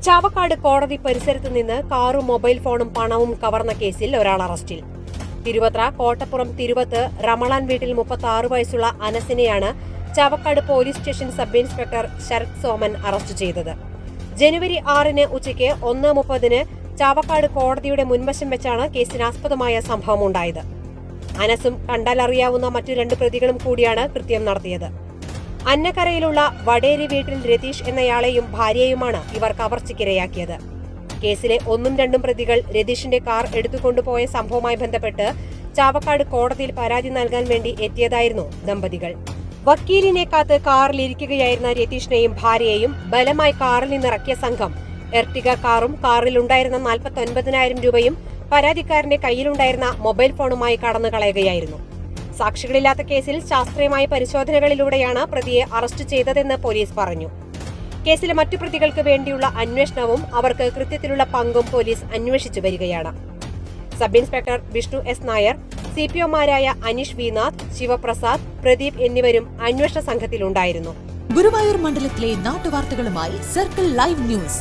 ചാവക്കാട് കോടതി പരിസരത്ത് നിന്ന് കാറും മൊബൈൽ ഫോണും പണവും കവർന്ന കേസിൽ ഒരാൾ അറസ്റ്റിൽ. തിരുവത്ര കോട്ടപ്പുറം തിരുവത്ത് റമളാൻ വീട്ടിൽ 36 വയസ്സുള്ള അനസിനെയാണ് Chavakkad police station sub inspector Sarath Soman arrest ചെയ്തത്. ജനുവരി 6 ഉച്ചയ്ക്ക് 1:30 ചാവക്കാട് കോടതിയുടെ മുൻവശം വെച്ചാണ് കേസിനാസ്പദമായ സംഭവമുണ്ടായത്. അനസും കണ്ടാലറിയാവുന്ന മറ്റു 2 പ്രതികളും കൂടിയാണ് കൃത്യം നടത്തിയത്. അന്നക്കരയിലുള്ള വടേരി വീട്ടിൽ രതീഷ് എന്നയാളെയും ഭാര്യയുമാണ് ഇവർ കവർച്ചയ്ക്കിരയാക്കിയത്. കേസിലെ 1ഉം 2ഉം പ്രതികൾ രതീഷിന്റെ കാർ എടുത്തുകൊണ്ടുപോയ സംഭവവുമായി ബന്ധപ്പെട്ട് ചാവക്കാട് കോടതിയിൽ പരാതി നൽകാൻ വേണ്ടി എത്തിയതായിരുന്നു ദമ്പതികൾ. വക്കീലിനെ കാത്ത് കാറിലിരിക്കുകയായിരുന്ന രതീഷിനെയും ഭാര്യയെയും ബലമായി കാറിൽ നിന്നിറക്കിയ സംഘം എർട്ടിഗ കാറും കാറിലുണ്ടായിരുന്ന 49,000 രൂപയും പരാതിക്കാരന്റെ കയ്യിലുണ്ടായിരുന്ന മൊബൈൽ ഫോണുമായി കടന്നു കളയുകയായിരുന്നു. സാക്ഷികളില്ലാത്ത കേസിൽ ശാസ്ത്രീയമായ പരിശോധനകളിലൂടെയാണ് പ്രതിയെ അറസ്റ്റ് ചെയ്തതെന്ന് പോലീസ് പറഞ്ഞു. കേസിലെ മറ്റു പ്രതികൾക്ക് വേണ്ടിയുള്ള അന്വേഷണവും അവർക്ക് കൃത്യത്തിലുള്ള പങ്കും പോലീസ് അന്വേഷിച്ചു വരികയാണ്. Sub inspector Vishnu S Nair, സിപിഒമാരായ അനീഷ് വി നാഥ്, ശിവപ്രസാദ്, പ്രദീപ് എന്നിവരും അന്വേഷണ സംഘത്തിലുണ്ടായിരുന്നു. ഗുരുവായൂർ മണ്ഡലത്തിലെ നാട്ടുവാർത്തകളുമായി സർക്കിൾ ലൈവ് ന്യൂസ്.